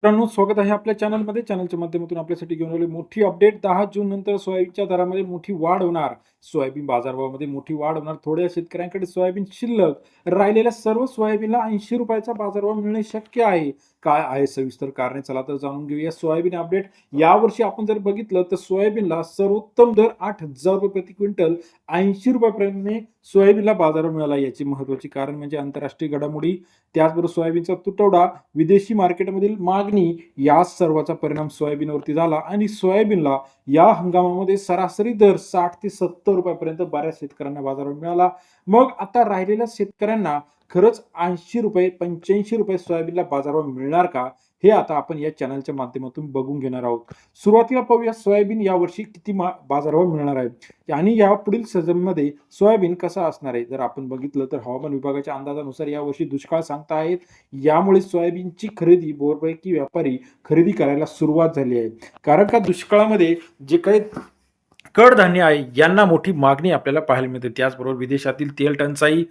मित्रांनो, स्वागत आहे आपल्या चॅनलमध्ये. चॅनलच्या माध्यमातून आपल्यासाठी घेऊन आलोय मोठी अपडेट. 10 जून नंतर सोयाबीनच्या दरामध्ये मोठी वाढ होणार. सोयाबीन बाजारभावामध्ये मोठी वाढ होणार. थोड्या शेतकऱ्यांकडे सोयाबीन शिल्लक राहिलेल्या सर्व सोयाबीनला ₹80 चा बाजारभाव मिळणे शक्य आहे. काय आहे सविस्तर कारणे? चला तर जाणून घेऊया. Soybean update. यावर्षी आपण जर बघितलं तर सोयाबीनला सर्वोत्तम दर ₹8,000 प्रति क्विंटल, ₹80 पर्यंत सोयाबीनला बाजारभाव मिळाला. याची महत्त्वाची कारण म्हणजे आंतरराष्ट्रीय घडामोडी, त्याचबरोबर सोयाबीनचा तुटवडा, विदेशी मार्केटमधील मागणी, या सर्वाचा परिणाम सोयाबीनवरती झाला आणि सोयाबीनला या हंगामामध्ये सरासरी दर 60 ते ₹70 पर्यंत बऱ्याच शेतकऱ्यांना बाजारावर मिळाला. मग आता राहिलेल्या शेतकऱ्यांना खरंच ₹80, ₹85 सोयाबीनला बाजारभाव मिळणार का? हे आता आपण या चॅनलच्या माध्यमातून बघून घेणार आहोत. सुरुवातीला पाहूया सोयाबीन यावर्षी किती बाजारभाव मिळणार आहे आणि या पुढील सीझनमध्ये सोयाबीन कसा असणार आहे. जर आपण बघितलं तर हवामान विभागाच्या अंदाजानुसार यावर्षी दुष्काळ सांगता आहेत. यामुळे सोयाबीनची खरेदी बऱ्यापैकी व्यापारी खरेदी करायला सुरुवात झाली आहे. कारण का दुष्काळामध्ये जे काही कडधान्य आहे यांना मोठी मागणी आपल्याला पाहायला मिळते. त्याचबरोबर विदेशातील तेल टंचाई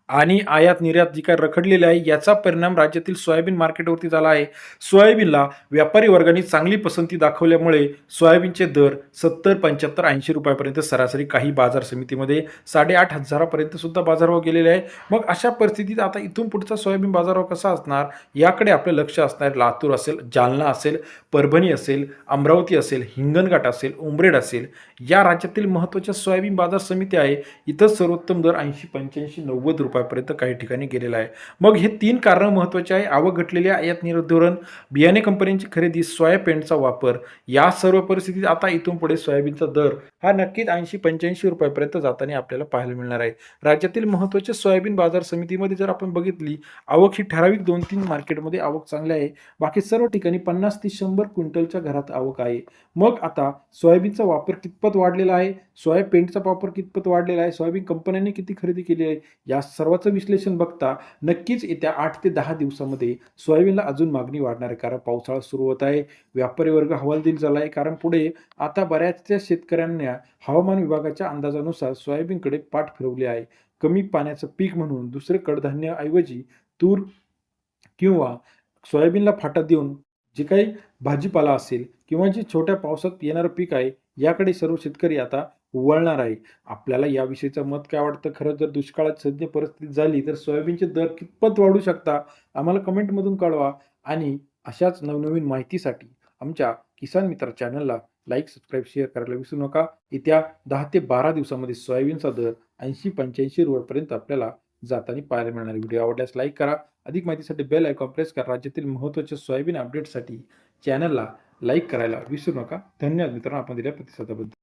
आणि आयात निर्यात जी काही रखडलेली आहे याचा परिणाम राज्यातील सोयाबीन मार्केटवरती झाला आहे. सोयाबीनला व्यापारी वर्गाने चांगली पसंती दाखवल्यामुळे सोयाबीनचे दर 70, 75, ₹80 पर्यंत सरासरी, काही बाजार समितीमध्ये 8,500 पर्यंत सुद्धा बाजारभाव गेलेले आहे. मग अशा परिस्थितीत आता इथून पुढचा सोयाबीन बाजारभाव कसा असणार याकडे आपलं लक्ष असणार. लातूर असेल, जालना असेल, परभणी असेल, अमरावती असेल, हिंगणघाट असेल, उमरेड असेल, या राज्यातील महत्त्वाच्या सोयाबीन बाजार समिती आहे. इथं सर्वोत्तम दर 80, 85, ₹90 पर्यंत काही ठिकाणी गेलेला आहे. मग हे 3 कारणं महत्त्वाची आहे. आवक घटलेली आयात निर्यात धोरण, बियाणे कंपन्यांची खरेदी, सोया पेंटचा वापर, या सर्व परिस्थितीत आता इथून पुढे सोयाबीनचा दर हा नक्कीच ₹80-85 पर्यंत जाताना आपल्याला पाहायला मिळणार आहे. राज्यातील महत्त्वाच्या सोयाबीन बाजार समितीमध्ये जर आपण बघितली, आवक ही ठराविक 2-3 मार्केटमध्ये आवक चांगली आहे. बाकी सर्व ठिकाणी 50 ते 100 क्विंटलच्या घरात आवक आहे. मग आता सोयाबीनचा वापर कितपत वाढलेला आहे, सोया पेंटचा वापर कितपत वाढलेला आहे, सोयाबीन कंपन्यांनी किती खरेदी केली आहे, या सर्वाचं विश्लेषण बघता नक्कीच येत्या 8 ते 10 दिवसामध्ये सोयाबीनला अजून मागणी वाढणार आहे. कारण पावसाळा सुरू होत आहे. व्यापारी वर्ग हवालदिल झाला आहे. कारण पुढे आता बऱ्याचशा शेतकऱ्यांना हवामान विभागाच्या अंदाजानुसार सोयाबीनकडे पाठ फिरवली आहे. कमी पाण्याचं पीक म्हणून दुसरे कडधान्याऐवजी तूर किंवा सोयाबीनला फाटा देऊन जे काही भाजीपाला असेल किंवा जे छोट्या पावसात येणारं पीक आहे याकडे सर्व शेतकरी आता वळणार आहे. आपल्याला याविषयीचं मत काय वाटतं? खरंच जर दुष्काळात सध्या परिस्थिती झाली तर सोयाबीनचे दर कितपत वाढू शकता? आम्हाला कमेंटमधून कळवा आणि अशाच नवनवीन माहितीसाठी आमच्या किसान मित्र चॅनलला लाईक, सबस्क्राईब, शेअर करायला विसरू नका. येत्या 10 ते 12 दिवसामध्ये सोयाबीनचा दर ₹80-85 पर्यंत आपल्याला जाताना पाहायला मिळणार आहे. व्हिडिओ आवडल्यास लाईक करा. अधिक माहितीसाठी बेल आयकॉन प्रेस करा. राज्यातील महत्त्वाच्या सोयाबीन अपडेटसाठी चॅनलला लाईक करायला विसरू नका. धन्यवाद मित्रांनो, आपण दिलेल्या प्रतिसादाबद्दल.